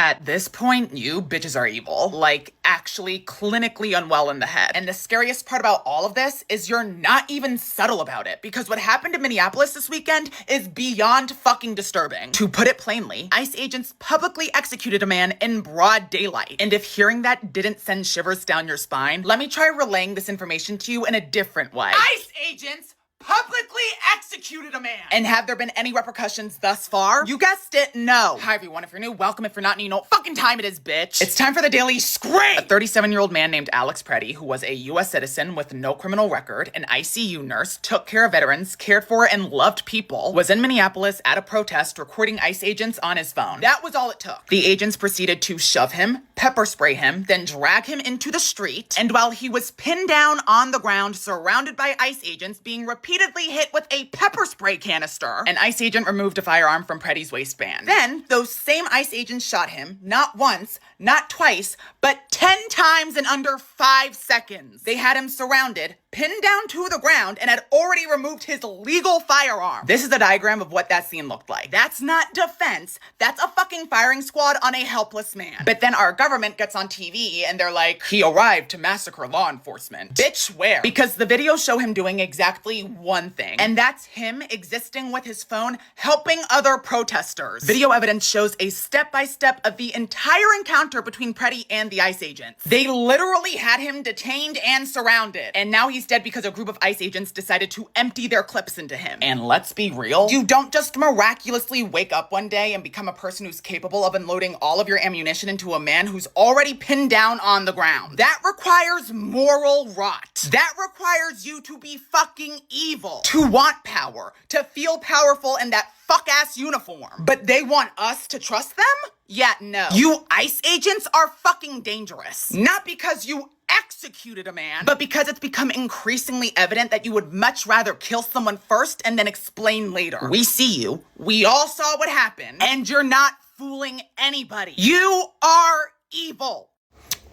At this point, you bitches are evil. Like, actually clinically unwell in the head. And the scariest part about all of this is you're not even subtle about it, because what happened in Minneapolis this weekend is beyond fucking disturbing. To put it plainly, ICE agents publicly executed a man in broad daylight. And if hearing that didn't send shivers down your spine, let me try relaying this information to you in a different way. ICE agents publicly executed a man. And have there been any repercussions thus far? You guessed it, no. Hi everyone, if you're new, welcome. If you're not new, you know what fucking time it is, bitch. It's time for the Daily Scream. A 37-year-old man named Alex Pretti, who was a US citizen with no criminal record, an ICU nurse, took care of veterans, cared for and loved people, was in Minneapolis at a protest recording ICE agents on his phone. That was all it took. The agents proceeded to shove him, pepper spray him, then drag him into the street, and while he was pinned down on the ground, surrounded by ICE agents, being repeatedly hit with a pepper spray canister, an ICE agent removed a firearm from Pretti's waistband. Then, those same ICE agents shot him, not once, not twice, but 10 times in under 5 seconds. They had him surrounded, pinned down to the ground, and had already removed his legal firearm. This is a diagram of what that scene looked like. That's not defense. That's a fucking firing squad on a helpless man. But then our government gets on TV and they're like, he arrived to massacre law enforcement. Bitch, where? Because the videos show him doing exactly one thing, and that's him existing with his phone, helping other protesters. Video evidence shows a step-by-step of the entire encounter between Pretti and the ICE agents. They literally had him detained and surrounded, and now he's dead because a group of ICE agents decided to empty their clips into him. And let's be real, you don't just miraculously wake up one day and become a person who's capable of unloading all of your ammunition into a man who's already pinned down on the ground. That requires moral rot. That requires you to be fucking evil, to want power, to feel powerful in that fuck-ass uniform. But they want us to trust them? Yeah, no. You ICE agents are fucking dangerous. Not because you executed a man, but because it's become increasingly evident that you would much rather kill someone first and then explain later. We see you. We all saw what happened. And you're not fooling anybody. You are evil.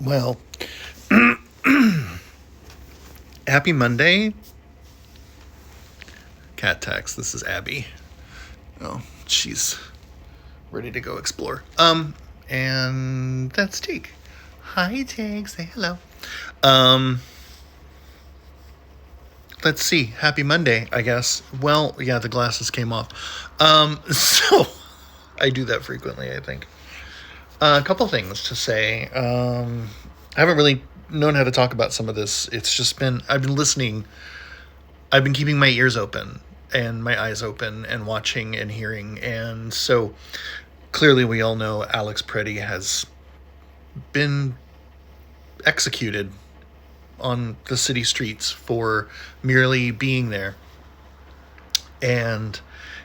Well, happy Monday. Cat tax. This is Abby. Oh, she's ready to go explore. And that's Teak. Hi, Teak. Say hello. Let's see. Happy Monday, I guess. Well, yeah, the glasses came off. So I do that frequently, I think. A couple things to say. I haven't really known how to talk about some of this. It's just been, I've been listening. I've been keeping my ears open and my eyes open and watching and hearing. And so clearly we all know Alex Pretti has been executed on the city streets for merely being there. And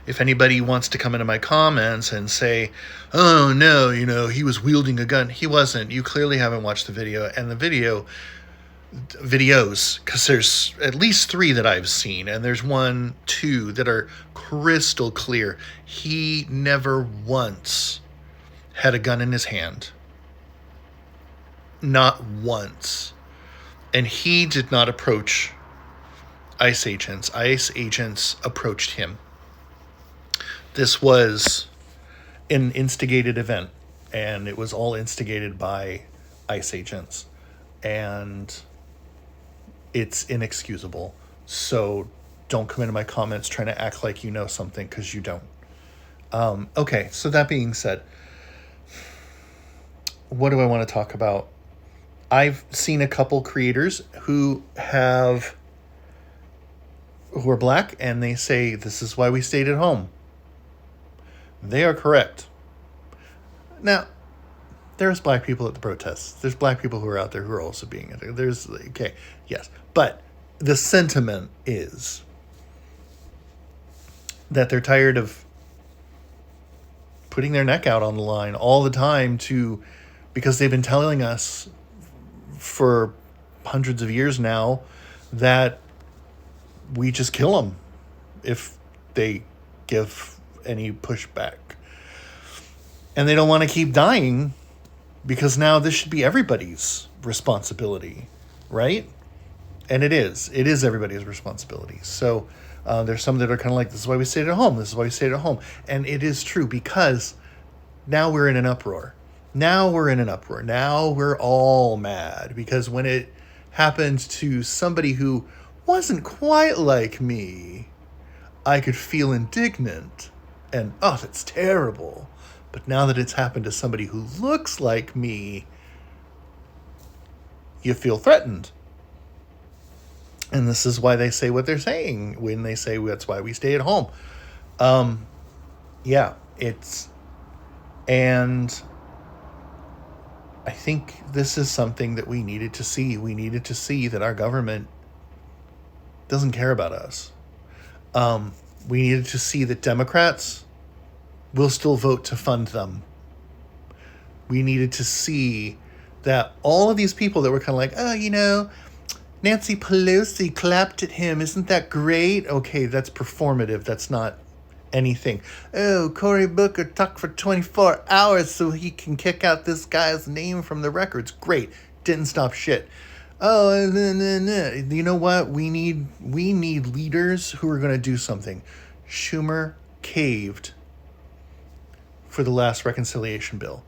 if anybody wants to come into my comments and say, oh no, he was wielding a gun. He wasn't. You clearly haven't watched the video. And the videos, because there's at least 3 that I've seen, and there's 2 that are crystal clear. He never once had a gun in his hand. Not once. And he did not approach ICE agents. ICE agents approached him. This was an instigated event, and it was all instigated by ICE agents. And it's inexcusable. So don't come into my comments trying to act like you know something, because you don't. Okay, so that being said, what do I want to talk about? I've seen a couple creators who are black, and they say, this is why we stayed at home. They are correct. Now, there's black people at the protests. There's black people who are out there who are also being, okay, yes. But the sentiment is that they're tired of putting their neck out on the line all the time because they've been telling us for hundreds of years now that we just kill them if they give any pushback. And they don't want to keep dying because now this should be everybody's responsibility, right? And it is everybody's responsibility. So there's some that are kind of like, this is why we stayed at home. This is why we stayed at home. And it is true, because now we're in an uproar. Now we're in an uproar. Now we're all mad because when it happened to somebody who wasn't quite like me, I could feel indignant and, oh, that's terrible. But now that it's happened to somebody who looks like me, you feel threatened. And this is why they say what they're saying when they say that's why we stay at home. And I think this is something that we needed to see. We needed to see that our government doesn't care about us. We needed to see that Democrats will still vote to fund them. We needed to see that all of these people that were kind of like, oh, Nancy Pelosi clapped at him. Isn't that great? Okay, that's performative. That's not anything. Oh, Cory Booker talked for 24 hours so he can kick out this guy's name from the records. Great. Didn't stop shit. Oh, you know what? We need leaders who are going to do something. Schumer caved for the last reconciliation bill.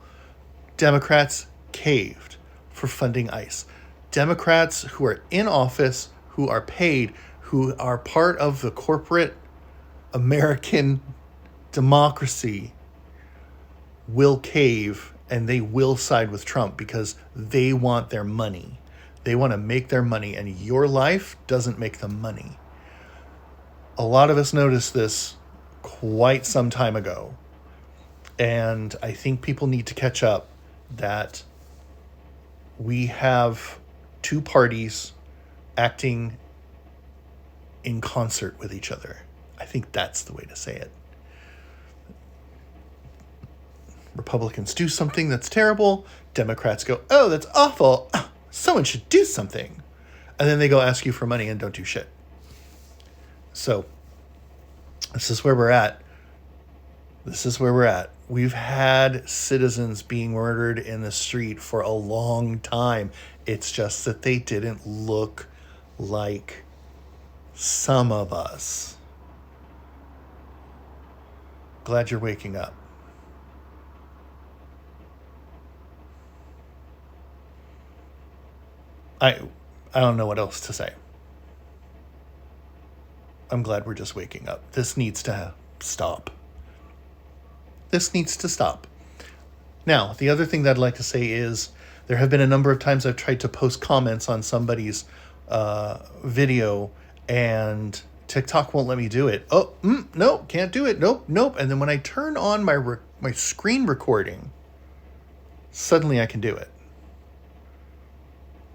Democrats caved for funding ICE. Democrats who are in office, who are paid, who are part of the corporate American democracy will cave and they will side with Trump because they want their money. They want to make their money, and your life doesn't make them money. A lot of us noticed this quite some time ago, and I think people need to catch up that we have two parties acting in concert with each other. I think that's the way to say it. Republicans do something that's terrible. Democrats go, oh, that's awful. Someone should do something. And then they go ask you for money and don't do shit. So this is where we're at. We've had citizens being murdered in the street for a long time. It's just that they didn't look like some of us. Glad you're waking up. I don't know what else to say. I'm glad we're just waking up. This needs to stop. Now, the other thing that I'd like to say is there have been a number of times I've tried to post comments on somebody's video and TikTok won't let me do it. Oh, no, can't do it. Nope. And then when I turn on my screen recording, suddenly I can do it.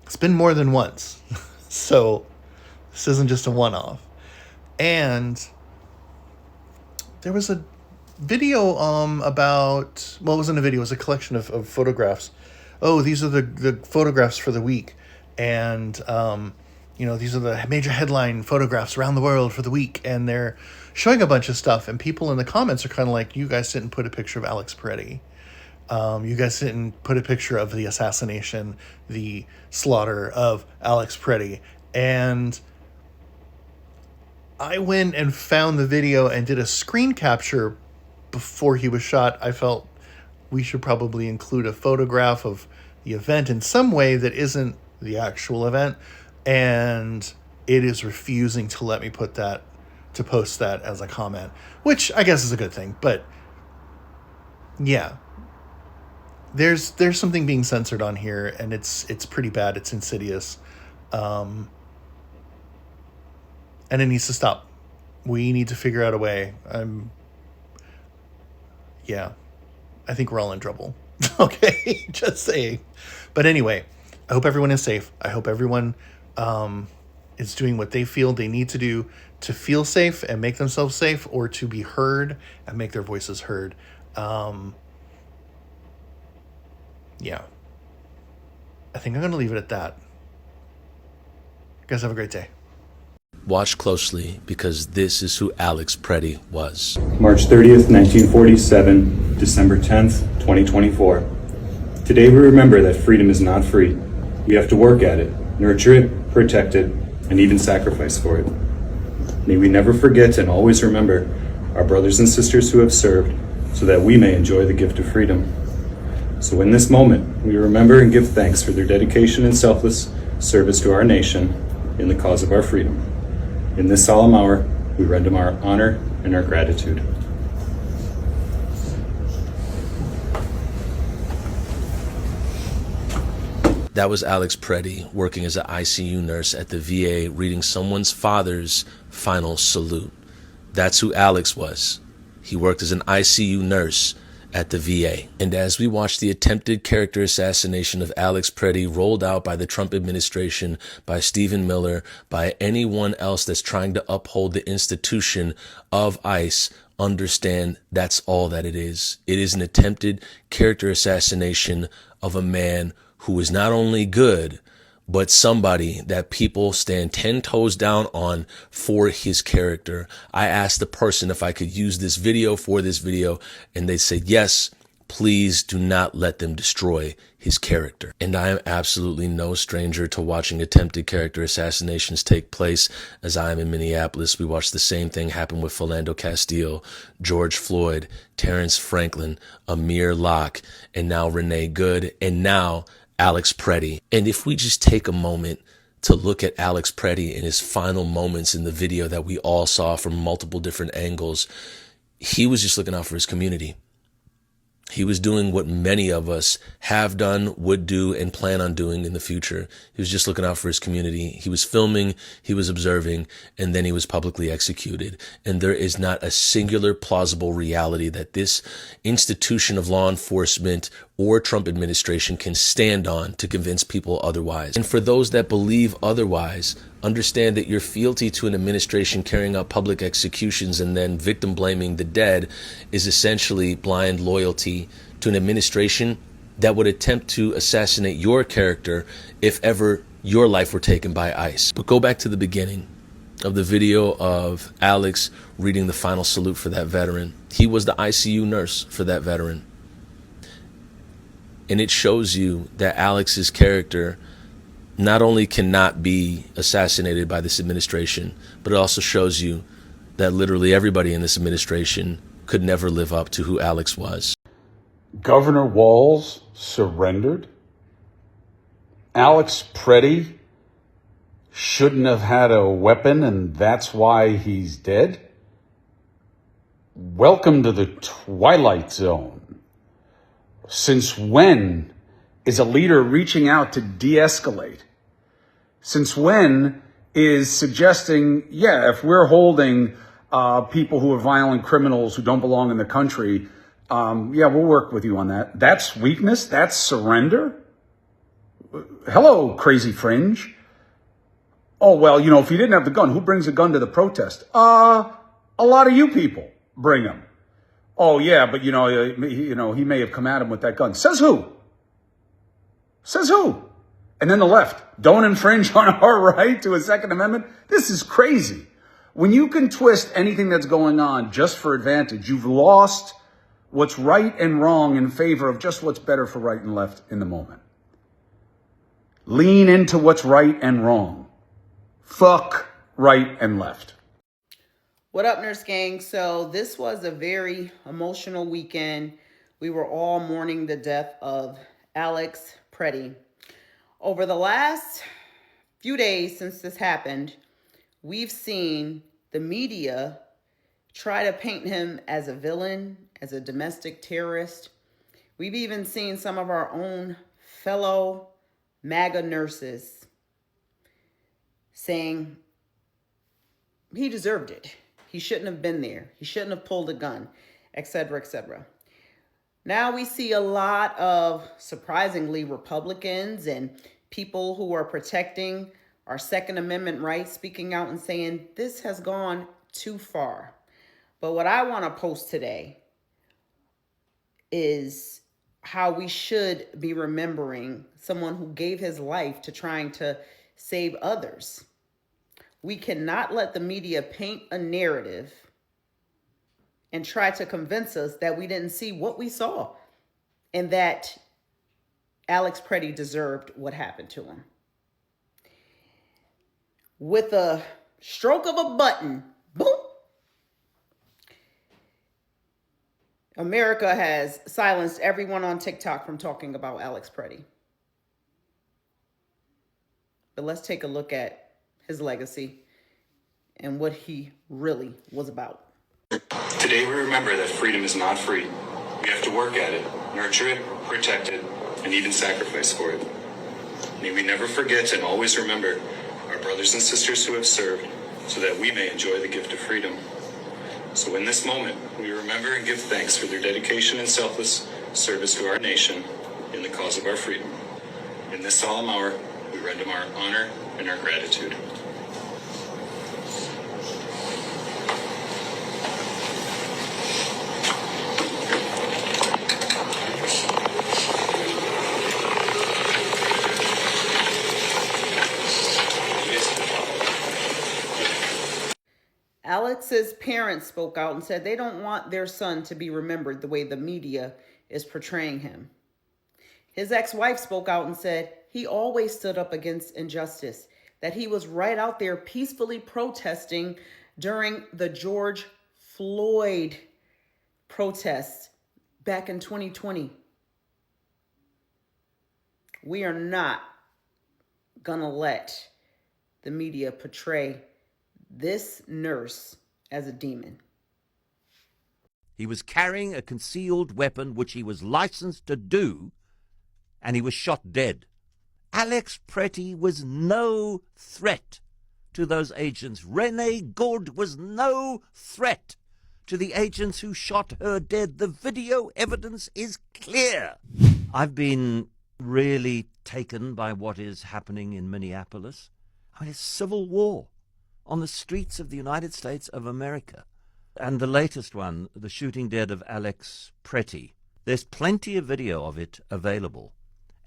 It's been more than once. So this isn't just a one-off. And there was a video about, well, it wasn't a video, it was a collection of photographs. Oh, these are the photographs for the week. And, these are the major headline photographs around the world for the week. And they're showing a bunch of stuff. And people in the comments are kind of like, you guys didn't put a picture of Alex Pretti. You guys didn't put a picture of the assassination, the slaughter of Alex Pretti. And I went and found the video and did a screen capture before he was shot. I felt we should probably include a photograph of the event in some way that isn't the actual event. And it is refusing to let me post that as a comment, which I guess is a good thing. But yeah, there's something being censored on here, and it's pretty bad. It's insidious. And it needs to stop. We need to figure out a way. I think we're all in trouble. Okay, just saying. But anyway, I hope everyone is safe. I hope everyone is doing what they feel they need to do to feel safe and make themselves safe, or to be heard and make their voices heard. I think I'm going to leave it at that. You guys have a great day. Watch closely, because this is who Alex Pretti was. March 30th, 1947, December 10th, 2024. Today we remember that freedom is not free. We have to work at it, nurture it, protect it, and even sacrifice for it. May we never forget and always remember our brothers and sisters who have served, so that we may enjoy the gift of freedom. So in this moment, we remember and give thanks for their dedication and selfless service to our nation in the cause of our freedom. In this solemn hour, we render them our honor and our gratitude. That was Alex Pretti working as an ICU nurse at the VA, reading someone's father's final salute. That's who Alex was. He worked as an ICU nurse at the VA. And as we watch the attempted character assassination of Alex Pretti rolled out by the Trump administration, by Stephen Miller, by anyone else that's trying to uphold the institution of ICE, understand that's all that it is. It is an attempted character assassination of a man who is not only good, but somebody that people stand 10 toes down on for his character. I asked the person if I could use this video for this video, and they said, yes, please do not let them destroy his character. And I am absolutely no stranger to watching attempted character assassinations take place. As I am in Minneapolis, we watched the same thing happen with Philando Castile, George Floyd, Terrence Franklin, Amir Locke, and now Renee Good, and now Alex Pretti. And if we just take a moment to look at Alex Pretti in his final moments in the video that we all saw from multiple different angles, he was just looking out for his community. He was doing what many of us have done, would do, and plan on doing in the future. He was just looking out for his community. He was filming, he was observing, and then he was publicly executed. And there is not a singular plausible reality that this institution of law enforcement or Trump administration can stand on to convince people otherwise. And for those that believe otherwise, understand that your fealty to an administration carrying out public executions and then victim blaming the dead is essentially blind loyalty to an administration that would attempt to assassinate your character if ever your life were taken by ICE. But go back to the beginning of the video of Alex reading the final salute for that veteran. He was the ICU nurse for that veteran. And it shows you that Alex's character not only cannot be assassinated by this administration, but it also shows you that literally everybody in this administration could never live up to who Alex was. Governor Walz surrendered. Alex Pretti shouldn't have had a weapon, and that's why he's dead. Welcome to the Twilight Zone. Since when is a leader reaching out to de-escalate? Since when is suggesting, if we're holding people who are violent criminals who don't belong in the country, we'll work with you on that. That's weakness? That's surrender? Hello, crazy fringe. Oh, well, if he didn't have the gun, who brings a gun to the protest? A lot of you people bring them. Oh, yeah, but, he may have come at him with that gun. Says who? Says who? And then the left, don't infringe on our right to a Second Amendment. This is crazy. When you can twist anything that's going on just for advantage, you've lost what's right and wrong in favor of just what's better for right and left in the moment. Lean into what's right and wrong. Fuck right and left. What up, Nurse Gang? So this was a very emotional weekend. We were all mourning the death of Alex Pretti. Over the last few days since this happened, we've seen the media try to paint him as a villain, as a domestic terrorist. We've even seen some of our own fellow MAGA nurses saying he deserved it. He shouldn't have been there. He shouldn't have pulled a gun, etc., etc. Now we see a lot of, surprisingly, Republicans and people who are protecting our Second Amendment rights speaking out and saying this has gone too far. But what I want to post today is how we should be remembering someone who gave his life to trying to save others. We cannot let the media paint a narrative and try to convince us that we didn't see what we saw and that Alex Pretti deserved what happened to him. With a stroke of a button, boom, America has silenced everyone on TikTok from talking about Alex Pretti. But let's take a look at his legacy and what he really was about. Today we remember that freedom is not free. We have to work at it, nurture it, protect it, and even sacrifice for it. May we never forget and always remember our brothers and sisters who have served so that we may enjoy the gift of freedom. So in this moment, we remember and give thanks for their dedication and selfless service to our nation in the cause of our freedom. In this solemn hour, we render our honor and our gratitude. Alex's parents spoke out and said they don't want their son to be remembered the way the media is portraying him. His ex-wife spoke out and said he always stood up against injustice, that he was right out there peacefully protesting during the George Floyd protests back in 2020. We are not gonna let the media portray this nurse as a demon. He was carrying a concealed weapon, which he was licensed to do, and he was shot dead. Alex Pretti was no threat to those agents. Renee Good was no threat to the agents who shot her dead. The video evidence is clear. I've been really taken by what is happening in Minneapolis. I mean, it's civil war on the streets of the United States of America. And the latest one, the shooting dead of Alex Pretti, there's plenty of video of it available,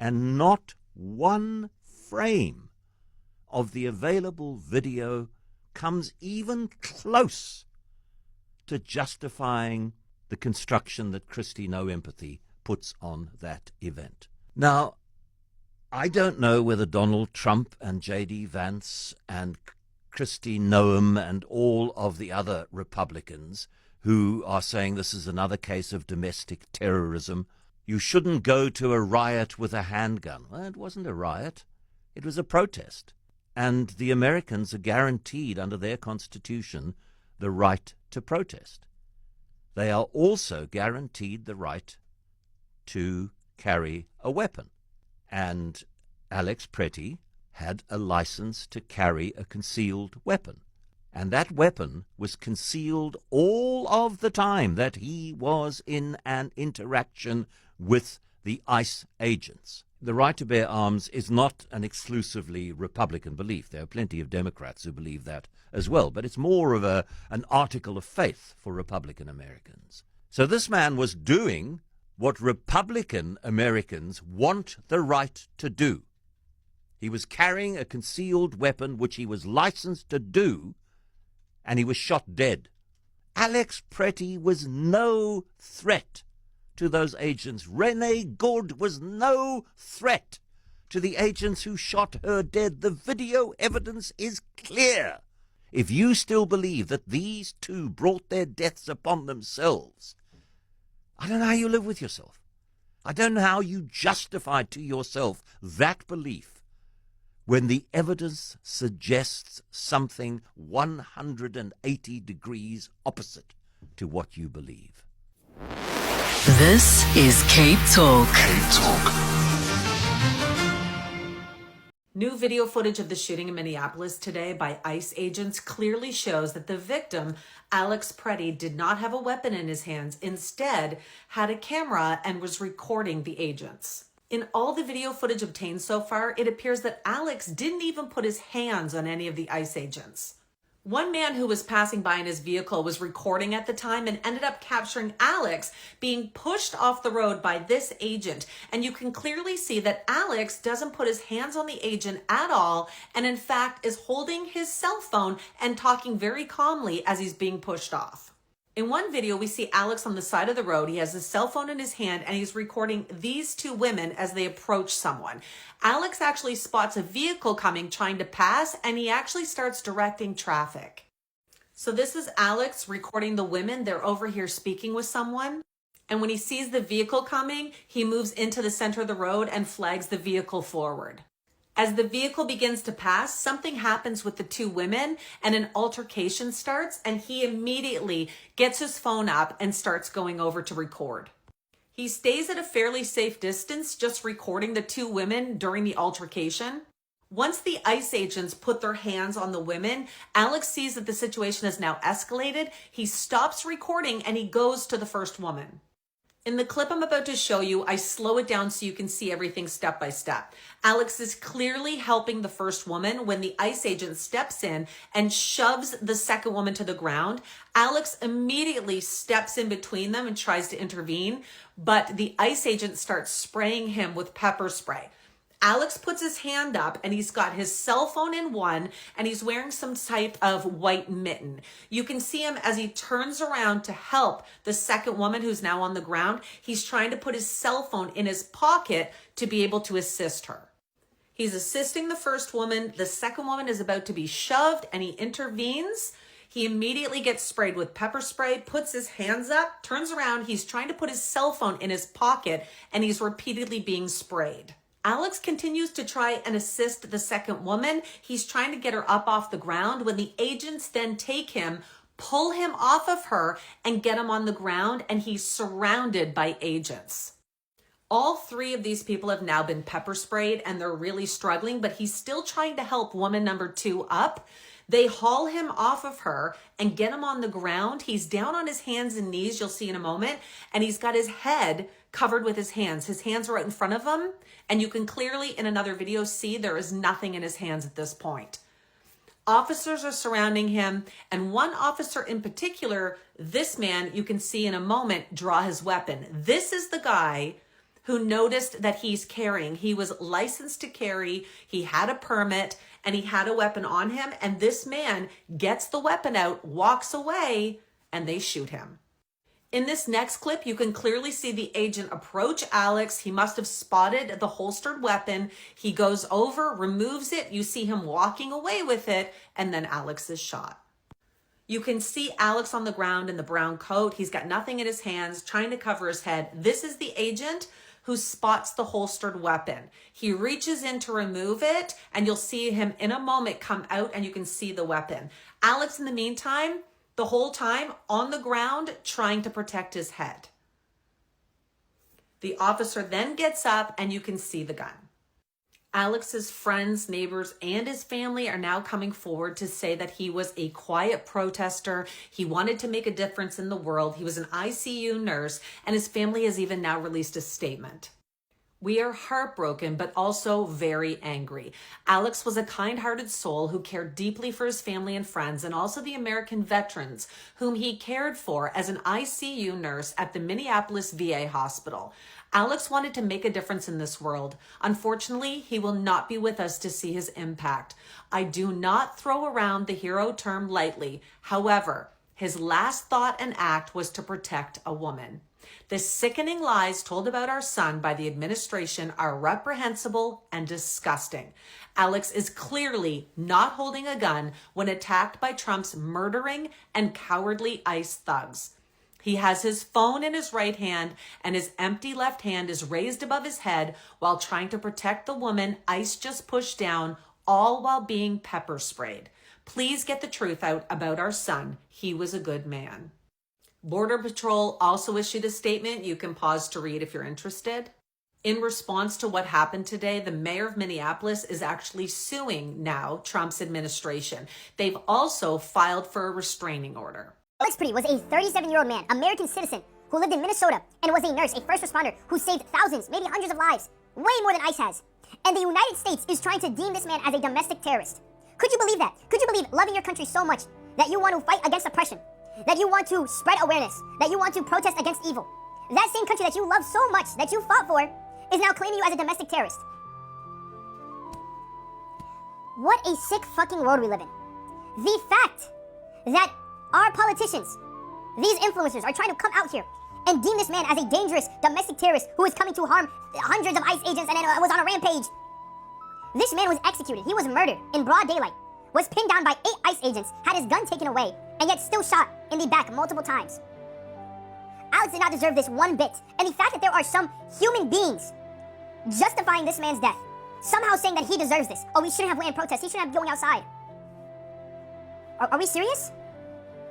and not one frame of the available video comes even close to justifying the construction that Christy No Empathy puts on that event. Now, I don't know whether Donald Trump and J.D. Vance and Kristi Noem and all of the other Republicans who are saying this is another case of domestic terrorism. You shouldn't go to a riot with a handgun. Well, it wasn't a riot. It was a protest. And the Americans are guaranteed under their Constitution the right to protest. They are also guaranteed the right to carry a weapon. And Alex Pretti had a license to carry a concealed weapon. And that weapon was concealed all of the time that he was in an interaction with the ICE agents. The right to bear arms is not an exclusively Republican belief. There are plenty of Democrats who believe that as well, but it's more of an article of faith for Republican Americans. So this man was doing what Republican Americans want the right to do. He was carrying a concealed weapon, which he was licensed to do, and he was shot dead. Alex Pretti was no threat to those agents. Renee Good was no threat to the agents who shot her dead. The video evidence is clear. If you still believe that these two brought their deaths upon themselves, I don't know how you live with yourself. I don't know how you justify to yourself that belief when the evidence suggests something 180 degrees opposite to what you believe. This is Cape Talk. Cape Talk. New video footage of the shooting in Minneapolis today by ICE agents clearly shows that the victim, Alex Pretti, did not have a weapon in his hands. Instead, had a camera and was recording the agents. In all the video footage obtained so far, it appears that Alex didn't even put his hands on any of the ICE agents. One man who was passing by in his vehicle was recording at the time and ended up capturing Alex being pushed off the road by this agent. And you can clearly see that Alex doesn't put his hands on the agent at all, and in fact is holding his cell phone and talking very calmly as he's being pushed off. In one video, we see Alex on the side of the road. He has his cell phone in his hand and he's recording these two women as they approach someone. Alex actually spots a vehicle coming, trying to pass, and he actually starts directing traffic. So this is Alex recording the women. They're over here speaking with someone. And when he sees the vehicle coming, he moves into the center of the road and flags the vehicle forward. As the vehicle begins to pass, something happens with the two women and an altercation starts, and he immediately gets his phone up and starts going over to record. He stays at a fairly safe distance, just recording the two women during the altercation. Once the ICE agents put their hands on the women, Alex sees that the situation has now escalated. He stops recording and he goes to the first woman. In the clip I'm about to show you, I slow it down so you can see everything step by step. Alex is clearly helping the first woman when the ICE agent steps in and shoves the second woman to the ground. Alex immediately steps in between them and tries to intervene, but the ICE agent starts spraying him with pepper spray. Alex puts his hand up and he's got his cell phone in one and he's wearing some type of white mitten. You can see him as he turns around to help the second woman who's now on the ground. He's trying to put his cell phone in his pocket to be able to assist her. He's assisting the first woman. The second woman is about to be shoved and he intervenes. He immediately gets sprayed with pepper spray, puts his hands up, turns around. He's trying to put his cell phone in his pocket and he's repeatedly being sprayed. Alex continues to try and assist the second woman. He's trying to get her up off the ground when the agents then take him, pull him off of her, and get him on the ground, and he's surrounded by agents. All three of these people have now been pepper sprayed, and they're really struggling, but he's still trying to help woman number 2 up. They haul him off of her and get him on the ground. He's down on his hands and knees, you'll see in a moment, and he's got his head covered with his hands. His hands are out in front of him, and you can clearly in another video see there is nothing in his hands at this point. Officers are surrounding him, and one officer in particular, this man, you can see in a moment, draw his weapon. This is the guy who noticed that he's carrying. He was licensed to carry, he had a permit, and he had a weapon on him, and this man gets the weapon out, walks away, and they shoot him. In this next clip, you can clearly see the agent approach Alex. He must have spotted the holstered weapon. He goes over, removes it. You see him walking away with it, and then Alex is shot. You can see Alex on the ground in the brown coat. He's got nothing in his hands, trying to cover his head. This is the agent who spots the holstered weapon. He reaches in to remove it, and you'll see him in a moment come out, and you can see the weapon. Alex, in the meantime, the whole time on the ground trying to protect his head. The officer then gets up and you can see the gun. Alex's friends, neighbors, and his family are now coming forward to say that he was a quiet protester. He wanted to make a difference in the world. He was an ICU nurse, and his family has even now released a statement. We are heartbroken, but also very angry. Alex was a kind-hearted soul who cared deeply for his family and friends, and also the American veterans whom he cared for as an ICU nurse at the Minneapolis VA hospital. Alex wanted to make a difference in this world. Unfortunately, he will not be with us to see his impact. I do not throw around the hero term lightly. However, his last thought and act was to protect a woman. The sickening lies told about our son by the administration are reprehensible and disgusting. Alex is clearly not holding a gun when attacked by Trump's murdering and cowardly ICE thugs. He has his phone in his right hand and his empty left hand is raised above his head while trying to protect the woman ICE just pushed down, all while being pepper sprayed. Please get the truth out about our son. He was a good man. Border Patrol also issued a statement. You can pause to read if you're interested. In response to what happened today, the mayor of Minneapolis is actually suing now Trump's administration. They've also filed for a restraining order. Alex Pretti was a 37-year-old man, American citizen, who lived in Minnesota and was a nurse, a first responder, who saved thousands, maybe hundreds of lives, way more than ICE has. And the United States is trying to deem this man as a domestic terrorist. Could you believe that? Could you believe loving your country so much that you want to fight against oppression? That you want to spread awareness, that you want to protest against evil. That same country that you love so much, that you fought for, is now claiming you as a domestic terrorist. What a sick fucking world we live in. The fact that our politicians, these influencers, are trying to come out here and deem this man as a dangerous domestic terrorist who is coming to harm hundreds of ICE agents and then was on a rampage. This man was executed. He was murdered in broad daylight, was pinned down by 8 ICE agents, had his gun taken away, and yet still shot in the back multiple times. Alex did not deserve this one bit. And the fact that there are some human beings justifying this man's death, somehow saying that he deserves this. Oh, we shouldn't have land protests. He shouldn't have going outside. Are we serious?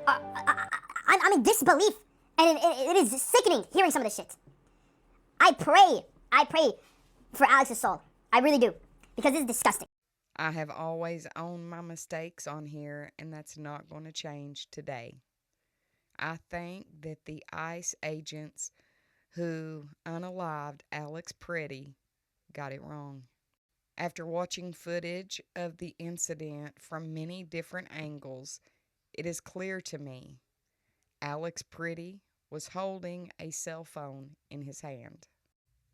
I'm in disbelief, and it is sickening hearing some of this shit. I pray for Alex's soul. I really do, because this is disgusting. I have always owned my mistakes on here, and that's not going to change today. I think that the ICE agents who unalived Alex Pretti got it wrong. After watching footage of the incident from many different angles, it is clear to me Alex Pretti was holding a cell phone in his hand.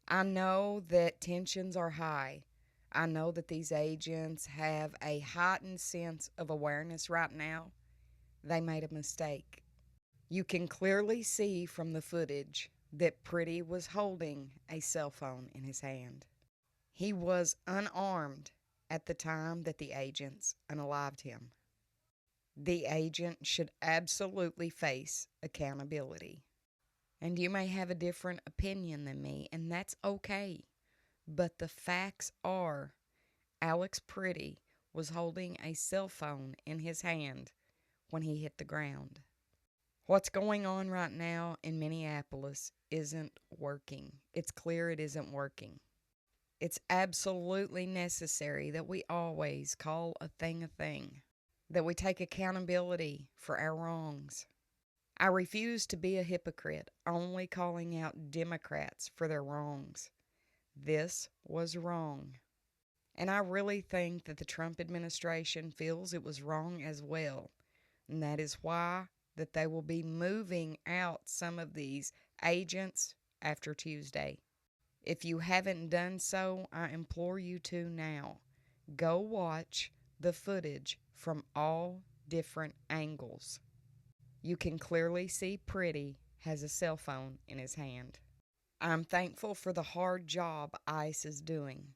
I know that tensions are high. I know that these agents have a heightened sense of awareness right now. They made a mistake. You can clearly see from the footage that Pretti was holding a cell phone in his hand. He was unarmed at the time that the agents unalived him. The agent should absolutely face accountability. And you may have a different opinion than me, and that's okay. But the facts are, Alex Pretti was holding a cell phone in his hand when he hit the ground. What's going on right now in Minneapolis isn't working. It's clear it isn't working. It's absolutely necessary that we always call a thing, that we take accountability for our wrongs. I refuse to be a hypocrite, only calling out Democrats for their wrongs. This was wrong. And I really think that the Trump administration feels it was wrong as well. And that is why that they will be moving out some of these agents after Tuesday. If you haven't done so, I implore you to now. Go watch the footage from all different angles. You can clearly see Pretti has a cell phone in his hand. I'm thankful for the hard job ICE is doing.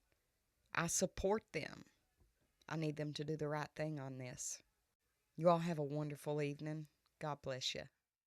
I support them. I need them to do the right thing on this. You all have a wonderful evening. God bless you.